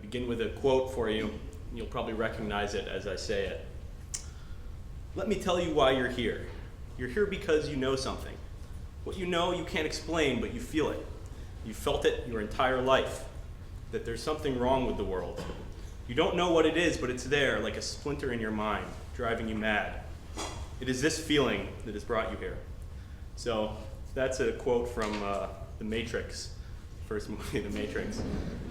begin with a quote for you. You'll probably recognize it as I say it. Let me tell you why you're here. You're here because you know something. What you know you can't explain, but you feel it. You felt it your entire life, that there's something wrong with the world. You don't know what it is, but it's there, like a splinter in your mind, driving you mad. It is this feeling that has brought you here. So that's a quote from The Matrix, first movie, The Matrix.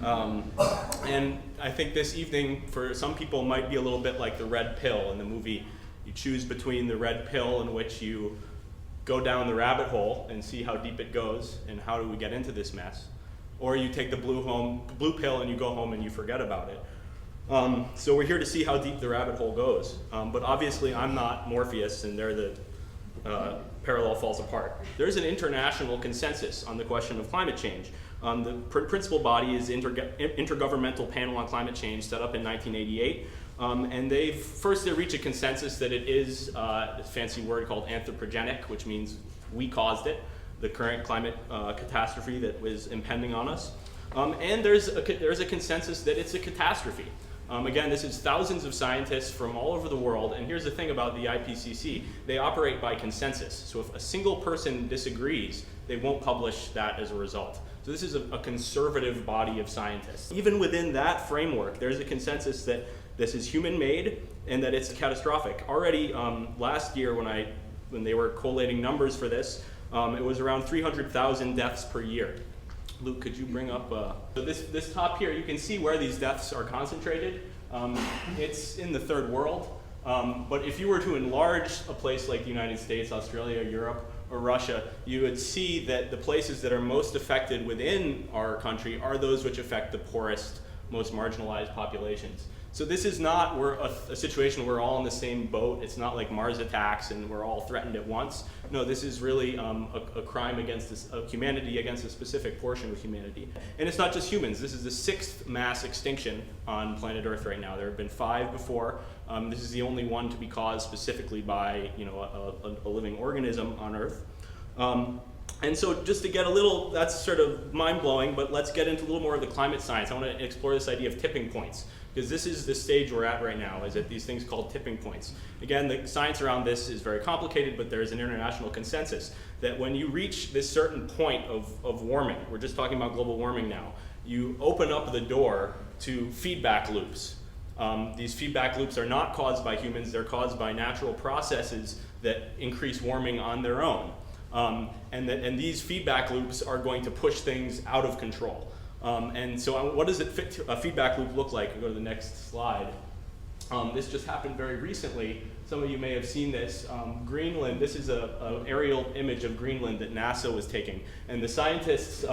And I think this evening, for some people, might be a little bit like the red pill in the movie. You choose between the red pill, in which you go down the rabbit hole and see how deep it goes and how do we get into this mess, or you take the blue pill and you go home and you forget about it. So we're here to see how deep the rabbit hole goes. But obviously I'm not Morpheus, and there the parallel falls apart. There's an international consensus on the question of climate change. The principal body is Intergovernmental Panel on Climate Change, set up in 1988. And they reach a consensus that it is a fancy word called anthropogenic, which means we caused it, the current climate catastrophe that was impending on us. And there's a consensus that it's a catastrophe. Again, this is thousands of scientists from all over the world, and here's the thing about the IPCC. They operate by consensus. So if a single person disagrees, they won't publish that as a result. So this is a conservative body of scientists. Even within that framework, there's a consensus that this is human-made and that it's catastrophic. Already last year when they were collating numbers for this, it was around 300,000 deaths per year. Luke, could you bring up, so this top here, you can see where these deaths are concentrated. It's in the third world, but if you were to enlarge a place like the United States, Australia, Europe, or Russia, you would see that the places that are most affected within our country are those which affect the poorest, most marginalized populations. So this is not a situation where we're all in the same boat. It's not like Mars attacks and we're all threatened at once. No, this is really a crime against humanity, against a specific portion of humanity. And it's not just humans. This is the 6th mass extinction on planet Earth right now. There have been 5 before. This is the only one to be caused specifically by a living organism on Earth. And so just to get a little, that's sort of mind-blowing, but let's get into a little more of the climate science. I want to explore this idea of tipping points, because this is the stage we're at right now, is at these things called tipping points. Again, the science around this is very complicated, but there's an international consensus that when you reach this certain point of warming, we're just talking about global warming now, you open up the door to feedback loops. These feedback loops are not caused by humans, they're caused by natural processes that increase warming on their own. And these feedback loops are going to push things out of control. And so what does a feedback loop look like? Go to the next slide. This just happened very recently. Some of you may have seen this. Greenland, this is an aerial image of Greenland that NASA was taking. And the scientists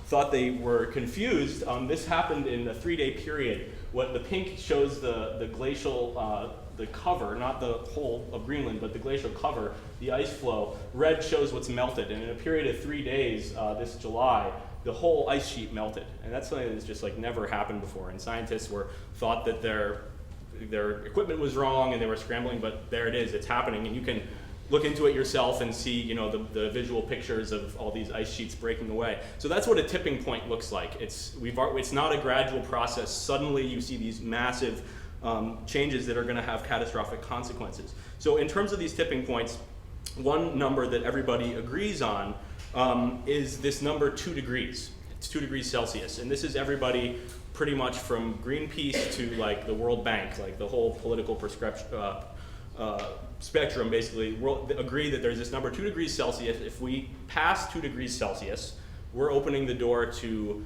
thought they were confused. This happened in a 3-day period. What the pink shows the glacial, the cover, not the whole of Greenland, but the glacial cover, the ice flow. Red shows what's melted. And in a period of 3 days, this July, the whole ice sheet melted. And that's something that's just like never happened before. And scientists thought that their equipment was wrong and they were scrambling, but there it is, it's happening. And you can look into it yourself and see the visual pictures of all these ice sheets breaking away. So that's what a tipping point looks like. It's not a gradual process. Suddenly you see these massive changes that are going to have catastrophic consequences. So in terms of these tipping points, one number that everybody agrees on is this number 2 degrees. It's 2 degrees Celsius. And this is everybody pretty much from Greenpeace to like the World Bank, like the whole political spectrum basically agree that there's this number 2 degrees Celsius. If we pass 2 degrees Celsius, we're opening the door to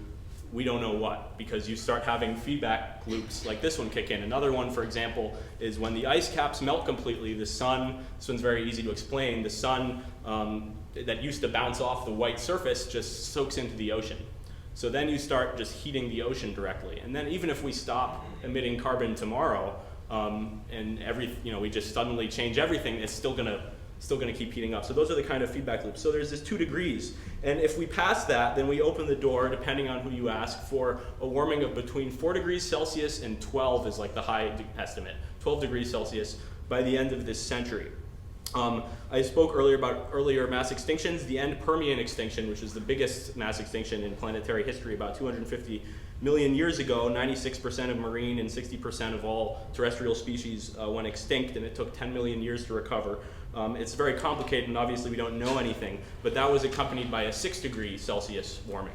we don't know what, because you start having feedback loops like this one kick in. Another one, for example, is when the ice caps melt completely, the sun, this one's very easy to explain, the sun that used to bounce off the white surface just soaks into the ocean. So then you start just heating the ocean directly. And then even if we stop emitting carbon tomorrow, and we just suddenly change everything, it's still gonna keep heating up. So those are the kind of feedback loops. So there's this 2 degrees. And if we pass that, then we open the door, depending on who you ask, for a warming of between 4 degrees Celsius and 12 is like the high estimate, 12 degrees Celsius by the end of this century. I spoke earlier about earlier mass extinctions. The end Permian extinction, which is the biggest mass extinction in planetary history about 250 million years ago, 96% of marine and 60% of all terrestrial species went extinct, and it took 10 million years to recover. It's very complicated, and obviously we don't know anything, but that was accompanied by a 6°C warming.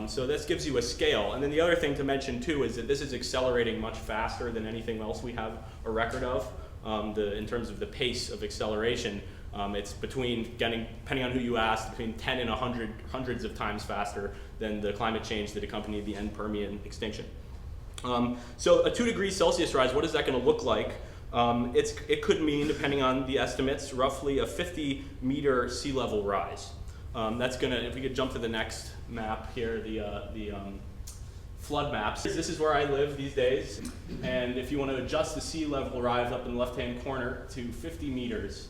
So this gives you a scale. And then the other thing to mention too is that this is accelerating much faster than anything else we have a record of. In terms of the pace of acceleration, it's depending on who you ask, between 10 and 100 hundreds of times faster than the climate change that accompanied the end Permian extinction. So a 2°C rise, what is that going to look like? It could mean, depending on the estimates, roughly a 50-meter sea level rise. That's going to, if we could jump to the next map here, the flood maps. This is where I live these days, and if you want to adjust the sea level rise up in the left-hand corner to 50 meters.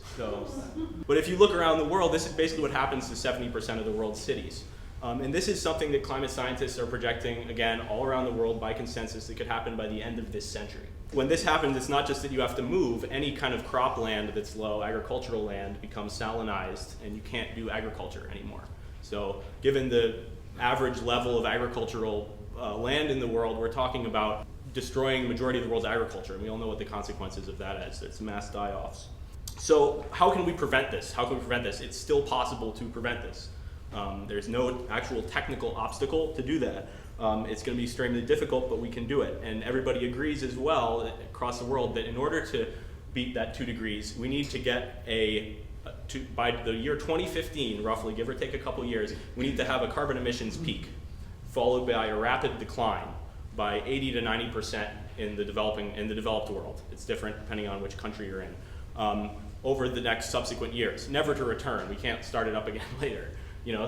But if you look around the world, this is basically what happens to 70% of the world's cities. And this is something that climate scientists are projecting, again, all around the world by consensus that could happen by the end of this century. When this happens, it's not just that you have to move. Any kind of cropland that's low, agricultural land, becomes salinized, and you can't do agriculture anymore. So given the average level of agricultural land in the world, we're talking about destroying the majority of the world's agriculture, and we all know what the consequences of that is. It's mass die-offs. So how can we prevent this? How can we prevent this? It's still possible to prevent this. There's no actual technical obstacle to do that. It's going to be extremely difficult, but we can do it. And everybody agrees as well across the world that in order to beat that 2 degrees, we need to get by the year 2015, roughly, give or take a couple years, we need to have a carbon emissions peak, followed by a rapid decline by 80 to 90% in the developed world. It's different depending on which country you're in. Over the next subsequent years, never to return. We can't start it up again later.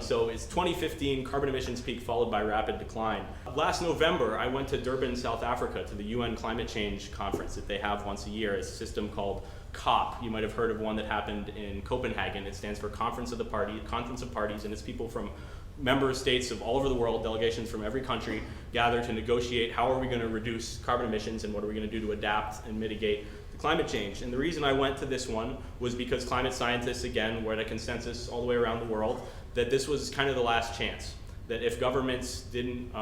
So it's 2015 carbon emissions peak followed by rapid decline. Last November, I went to Durban, South Africa, to the UN climate change conference that they have once a year. It's a system called COP. You might have heard of one that happened in Copenhagen. It stands for Conference of Parties, and it's people from member states of all over the world, delegations from every country, gather to negotiate how are we going to reduce carbon emissions and what are we going to do to adapt and mitigate the climate change. And the reason I went to this one was because climate scientists, again, were at a consensus all the way around the world that this was kind of the last chance, that if governments didn't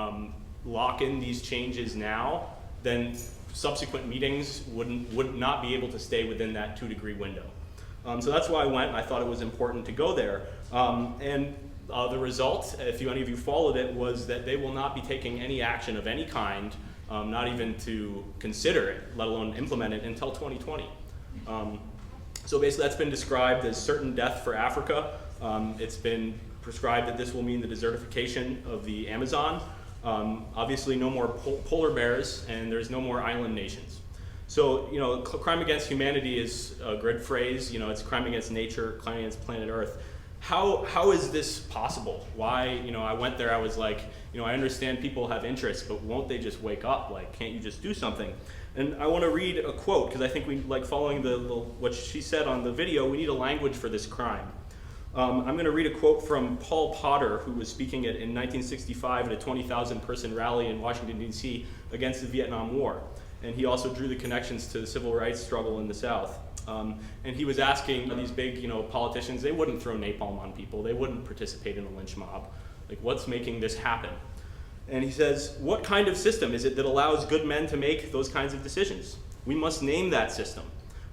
lock in these changes now, then subsequent meetings would not be able to stay within that 2-degree window. So that's why I went. I thought it was important to go there. The result, if any of you followed it, was that they will not be taking any action of any kind, not even to consider it, let alone implement it, until 2020. So basically that's been described as certain death for Africa. It's been prescribed that this will mean the desertification of the Amazon. Obviously no more polar bears, and there's no more island nations. So, crime against humanity is a good phrase. It's crime against nature, crime against planet Earth. How is this possible? Why, I went there, I was like, I understand people have interests, but won't they just wake up? Like, can't you just do something? And I want to read a quote, because I think we, following what she said on the video, we need a language for this crime. I'm going to read a quote from Paul Potter, who was speaking in 1965 at a 20,000 person rally in Washington, D.C. against the Vietnam War. And he also drew the connections to the civil rights struggle in the South. And he was asking these big, politicians, they wouldn't throw napalm on people, they wouldn't participate in a lynch mob. Like, what's making this happen? And he says, what kind of system is it that allows good men to make those kinds of decisions? We must name that system.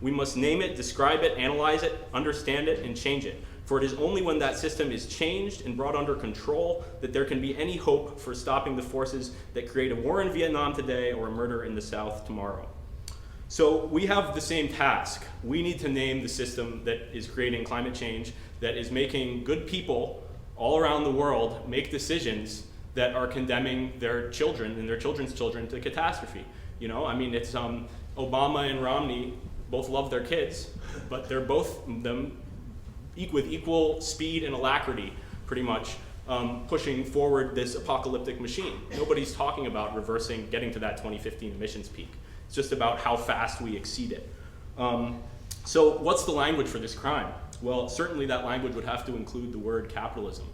We must name it, describe it, analyze it, understand it, and change it. For it is only when that system is changed and brought under control that there can be any hope for stopping the forces that create a war in Vietnam today or a murder in the South tomorrow. So we have the same task. We need to name the system that is creating climate change, that is making good people all around the world make decisions that are condemning their children and their children's children to catastrophe. It's Obama and Romney both love their kids, but they're both them with equal speed and alacrity, pretty much, pushing forward this apocalyptic machine. Nobody's talking about getting to that 2015 emissions peak. It's just about how fast we exceed it. So what's the language for this crime? Well, certainly that language would have to include the word capitalism.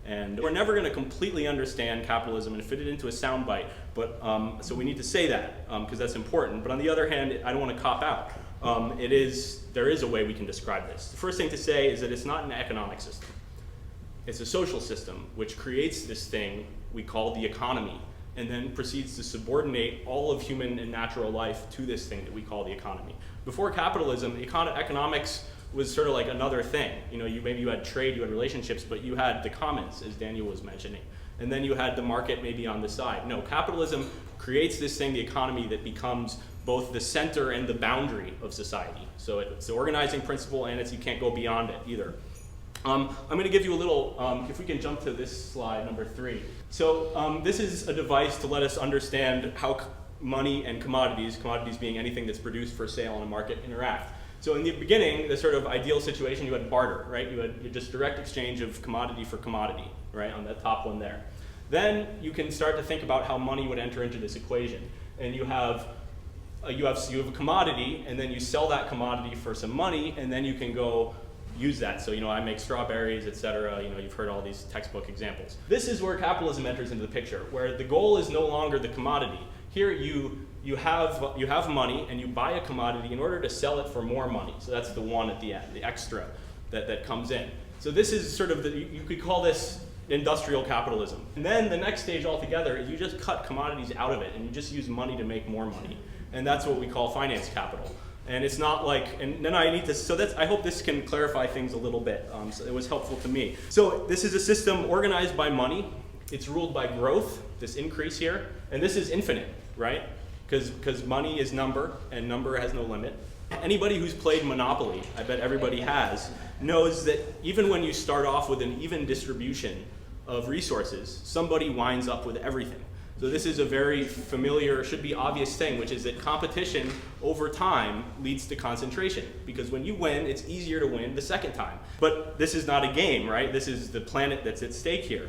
And we're never going to completely understand capitalism and fit it into a soundbite, but so we need to say that because that's important. But on the other hand, I don't want to cop out. there is a way we can describe this. The first thing to say is that it's not an economic system. It's a social system which creates this thing we call the economy, and then proceeds to subordinate all of human and natural life to this thing that we call the economy. Before capitalism, economics was sort of like another thing. You know, maybe you had trade, you had relationships, but you had the commons, as Daniel was mentioning. And then you had the market maybe on the side. No, capitalism creates this thing, the economy, that becomes both the center and the boundary of society. So it's the organizing principle, and you can't go beyond it either. I'm going to give you a little, if we can jump to this slide, number 3. So this is a device to let us understand how money and commodities being anything that's produced for sale on a market, interact. So in the beginning, the sort of ideal situation, you had barter, right? You had just direct exchange of commodity for commodity, right, on that top one there. Then you can start to think about how money would enter into this equation. And you have a commodity, and then you sell that commodity for some money, and then you can go use that. So, I make strawberries, etc. You've heard all these textbook examples. This is where capitalism enters into the picture, where the goal is no longer the commodity. Here you have money, and you buy a commodity in order to sell it for more money. So that's the one at the end, the extra that comes in. So this is sort of you could call this industrial capitalism. And then the next stage altogether is you just cut commodities out of it, and you just use money to make more money. And that's what we call finance capital. And it's not like, and then I hope this can clarify things a little bit. So it was helpful to me. So this is a system organized by money. It's ruled by growth, this increase here. And this is infinite, right? Because money is number, and number has no limit. Anybody who's played Monopoly, I bet everybody has, knows that even when you start off with an even distribution of resources, somebody winds up with everything. So this is a very familiar, should be obvious thing, which is that competition over time leads to concentration. Because when you win, it's easier to win the second time. But this is not a game, right? This is the planet that's at stake here.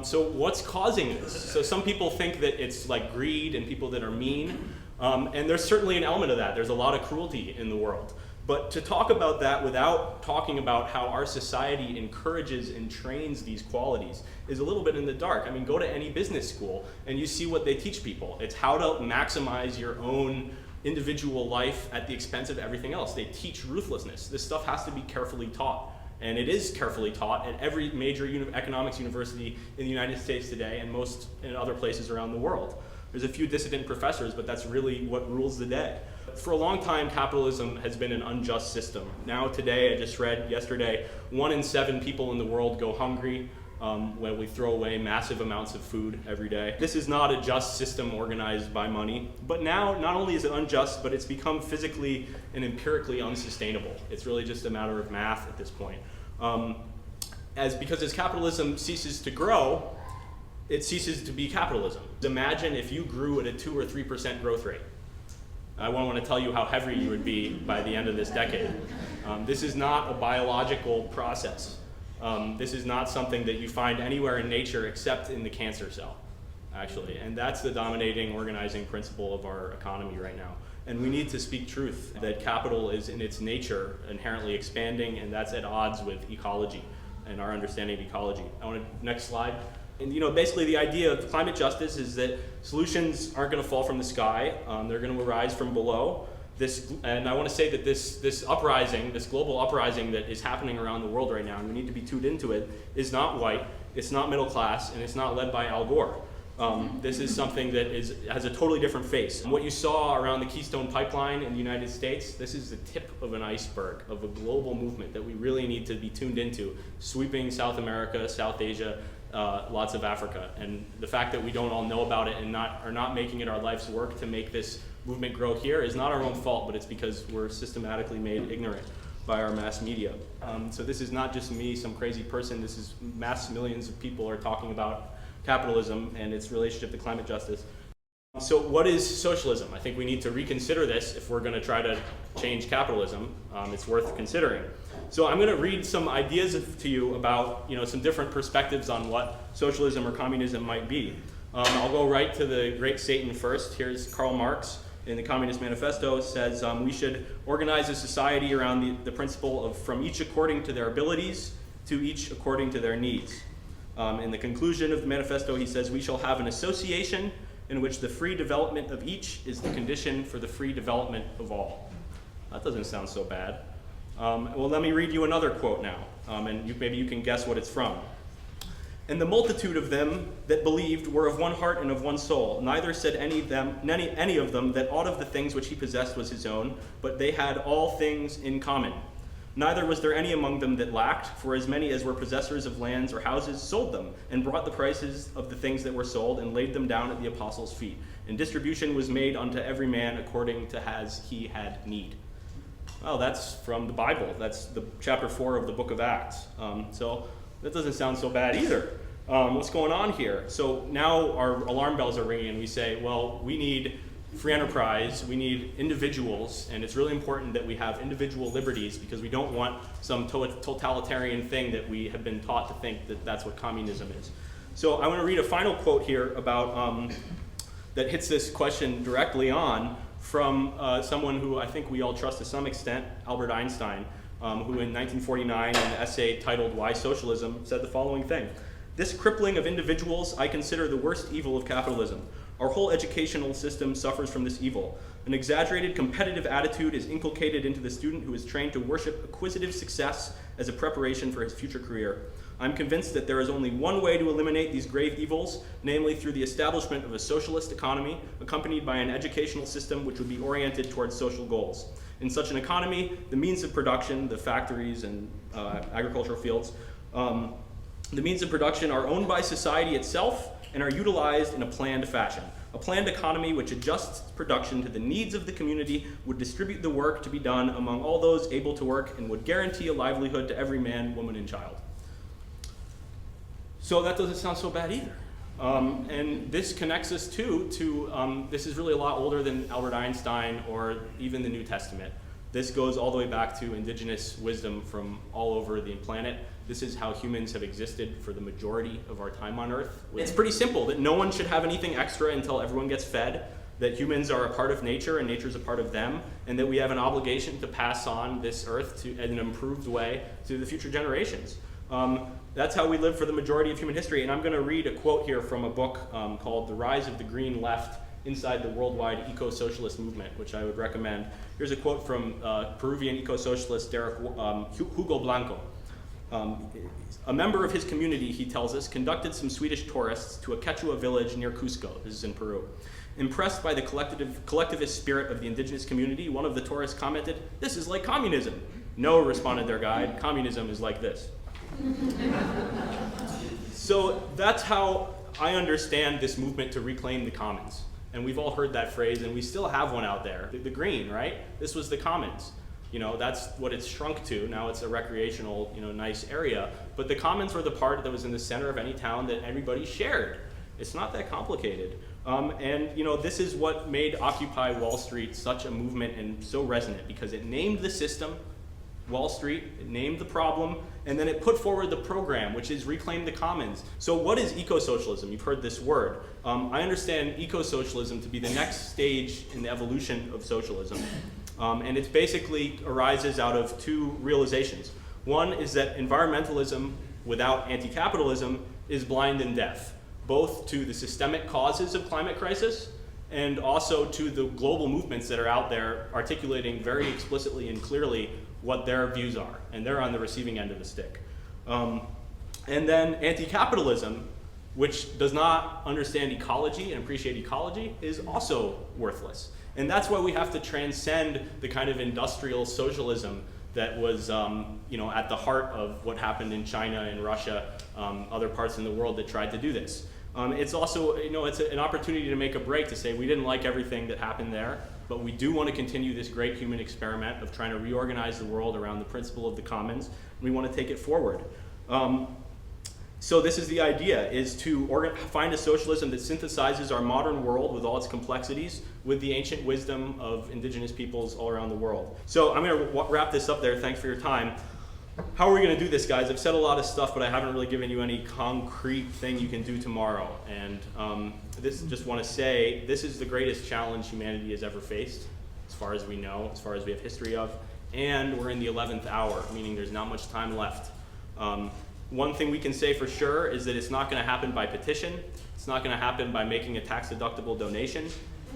So what's causing this? So some people think that it's like greed and people that are mean. And there's certainly an element of that. There's a lot of cruelty in the world. But to talk about that without talking about how our society encourages and trains these qualities is a little bit in the dark. I mean, go to any business school and you see what they teach people. It's how to maximize your own individual life at the expense of everything else. They teach ruthlessness. This stuff has to be carefully taught. And it is carefully taught at every major economics university in the United States today, and most in other places around the world. There's a few dissident professors, but that's really what rules the day. For a long time, capitalism has been an unjust system. Now today, I just read yesterday, 1 in 7 people in the world go hungry when we throw away massive amounts of food every day. This is not a just system organized by money, but now not only is it unjust, but it's become physically and empirically unsustainable. It's really just a matter of math at this point. Because as capitalism ceases to grow, it ceases to be capitalism. Imagine if you grew at a 2 or 3% growth rate. I won't want to tell you how heavy you would be by the end of this decade. This is not a biological process. This is not something that you find anywhere in nature except in the cancer cell, actually. And that's the dominating organizing principle of our economy right now. And we need to speak truth, that capital is in its nature inherently expanding, and that's at odds with ecology and our understanding of ecology. Next slide. And basically the idea of climate justice is that solutions aren't going to fall from the sky. They're going to arise from below. And I want to say that this uprising, this global uprising that is happening around the world right now, and we need to be tuned into it, is not white, it's not middle class, and it's not led by Al Gore. This is something that has a totally different face. What you saw around the Keystone Pipeline in the United States, this is the tip of an iceberg of a global movement that we really need to be tuned into, sweeping South America, South Asia, lots of Africa. And the fact that we don't all know about it and are not making it our life's work to make this movement grow here is not our own fault, but it's because we're systematically made ignorant by our mass media. So this is not just me, some crazy person. This is mass millions of people are talking about capitalism and its relationship to climate justice. So what is socialism? I think we need to reconsider this if we're going to try to change capitalism. It's worth considering. So I'm going to read some ideas to you about some different perspectives on what socialism or communism might be. I'll go right to the great Satan first. Here's Karl Marx in the Communist Manifesto. Says we should organize a society around the principle of from each according to their abilities to each according to their needs. In the conclusion of the manifesto, he says, we shall have an association in which the free development of each is the condition for the free development of all. That doesn't sound so bad. Well, let me read you another quote now, and maybe you can guess what it's from. And the multitude of them that believed were of one heart and of one soul. Neither said any of them that aught of the things which he possessed was his own, but they had all things in common. Neither was there any among them that lacked, for as many as were possessors of lands or houses sold them, and brought the prices of the things that were sold, and laid them down at the apostles' feet. And distribution was made unto every man according to as he had need. Well, that's from the Bible. That's the chapter 4 of the book of Acts. So that doesn't sound so bad either. What's going on here? So now our alarm bells are ringing and we say, well, we need free enterprise, we need individuals, and it's really important that we have individual liberties because we don't want some totalitarian thing that we have been taught to think that that's what communism is. So I want to read a final quote here about that hits this question directly on from someone who I think we all trust to some extent, Albert Einstein, who in 1949 in an essay titled Why Socialism said the following thing. This crippling of individuals I consider the worst evil of capitalism. Our whole educational system suffers from this evil. An exaggerated competitive attitude is inculcated into the student who is trained to worship acquisitive success as a preparation for his future career. I'm convinced that there is only one way to eliminate these grave evils, namely through the establishment of a socialist economy accompanied by an educational system which would be oriented towards social goals. In such an economy, the means of production, the factories and agricultural fields, the means of production are owned by society itself and are utilized in a planned fashion. A planned economy which adjusts production to the needs of the community would distribute the work to be done among all those able to work and would guarantee a livelihood to every man, woman, and child. So that doesn't sound so bad either. And this connects us to this is really a lot older than Albert Einstein or even the New Testament. This goes all the way back to indigenous wisdom from all over the planet. This is how humans have existed for the majority of our time on Earth. It's pretty simple, that no one should have anything extra until everyone gets fed, that humans are a part of nature and nature's a part of them, and that we have an obligation to pass on this Earth in an improved way to the future generations. That's how we live for the majority of human history, and I'm going to read a quote here from a book called The Rise of the Green Left Inside the Worldwide Eco-Socialist Movement, which I would recommend. Here's a quote from Peruvian eco-socialist Hugo Blanco. A member of his community, he tells us, conducted some Swedish tourists to a Quechua village near Cusco. This is in Peru. Impressed by the collectivist spirit of the indigenous community, one of the tourists commented, "This is like communism." "No," responded their guide, "communism is like this." So that's how I understand this movement to reclaim the commons. And we've all heard that phrase, and we still have one out there. The green, right? This was the commons. You know, that's what it's shrunk to. Now it's a recreational, nice area. But the commons were the part that was in the center of any town that everybody shared. It's not that complicated. This is what made Occupy Wall Street such a movement and so resonant, because it named the system, Wall Street, it named the problem, and then it put forward the program, which is reclaim the commons. So what is eco-socialism? You've heard this word. I understand eco-socialism to be the next stage in the evolution of socialism. And it basically arises out of two realizations. One is that environmentalism without anti-capitalism is blind and deaf, both to the systemic causes of climate crisis and also to the global movements that are out there articulating very explicitly and clearly what their views are, and they're on the receiving end of the stick. And then anti-capitalism, which does not understand ecology and appreciate ecology, is also worthless. And that's why we have to transcend the kind of industrial socialism that was at the heart of what happened in China and Russia, other parts in the world that tried to do this. It's also, it's an opportunity to make a break, to say we didn't like everything that happened there, but we do want to continue this great human experiment of trying to reorganize the world around the principle of the commons, and we want to take it forward. So this is the idea, is to find a socialism that synthesizes our modern world with all its complexities with the ancient wisdom of indigenous peoples all around the world. So I'm going to wrap this up there. Thanks for your time. How are we going to do this, guys? I've said a lot of stuff, but I haven't really given you any concrete thing you can do tomorrow. And just want to say, this is the greatest challenge humanity has ever faced, as far as we know, as far as we have history of. And we're in the 11th hour, meaning there's not much time left. One thing we can say for sure is that it's not going to happen by petition. It's not going to happen by making a tax-deductible donation.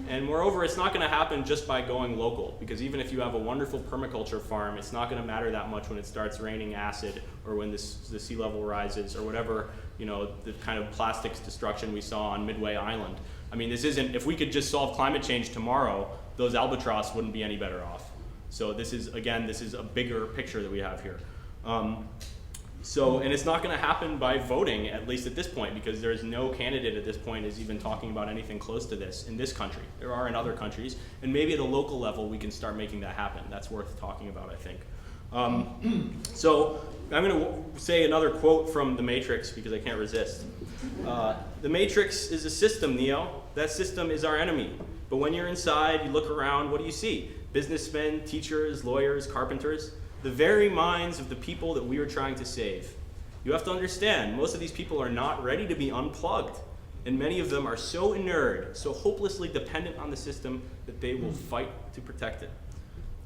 And moreover, it's not going to happen just by going local, because even if you have a wonderful permaculture farm, it's not going to matter that much when it starts raining acid or when the sea level rises or whatever, the kind of plastics destruction we saw on Midway Island. I mean, if we could just solve climate change tomorrow, those albatross wouldn't be any better off. So this is a bigger picture that we have here. And it's not going to happen by voting, at least at this point, because there is no candidate at this point is even talking about anything close to this in this country. There are in other countries, and maybe at a local level we can start making that happen. That's worth talking about, I think. So I'm going to say another quote from The Matrix because I can't resist. The Matrix is a system, Neo. That system is our enemy. But when you're inside, you look around, what do you see? Businessmen, teachers, lawyers, carpenters. The very minds of the people that we are trying to save. You have to understand, most of these people are not ready to be unplugged, and many of them are so inured, so hopelessly dependent on the system that they will fight to protect it.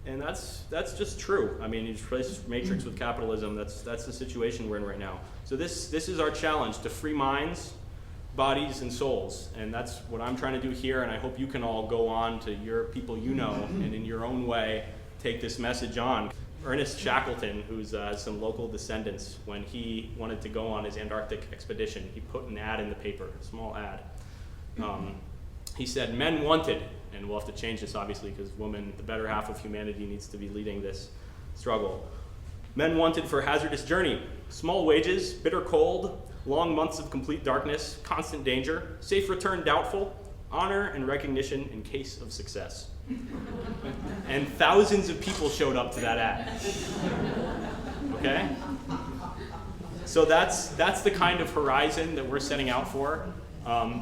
And that's just true. I mean, you replace Matrix with capitalism, that's the situation we're in right now. So this is our challenge, to free minds, bodies, and souls. And that's what I'm trying to do here, and I hope you can all go on to your people you know, and in your own way, take this message on. Ernest Shackleton, who's some local descendants, when he wanted to go on his Antarctic expedition, he put an ad in the paper, a small ad. He said, "Men wanted," and we'll have to change this obviously because women, the better half of humanity, needs to be leading this struggle. "Men wanted for hazardous journey, small wages, bitter cold, long months of complete darkness, constant danger, safe return doubtful, honor and recognition in case of success." And thousands of people showed up to that ad. Okay? So that's the kind of horizon that we're setting out for.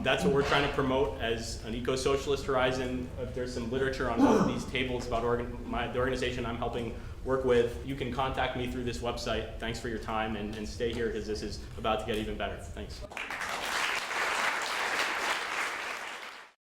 That's what we're trying to promote as an eco-socialist horizon. There's some literature on both of these tables about the organization I'm helping work with. You can contact me through this website. Thanks for your time, and stay here because this is about to get even better. Thanks.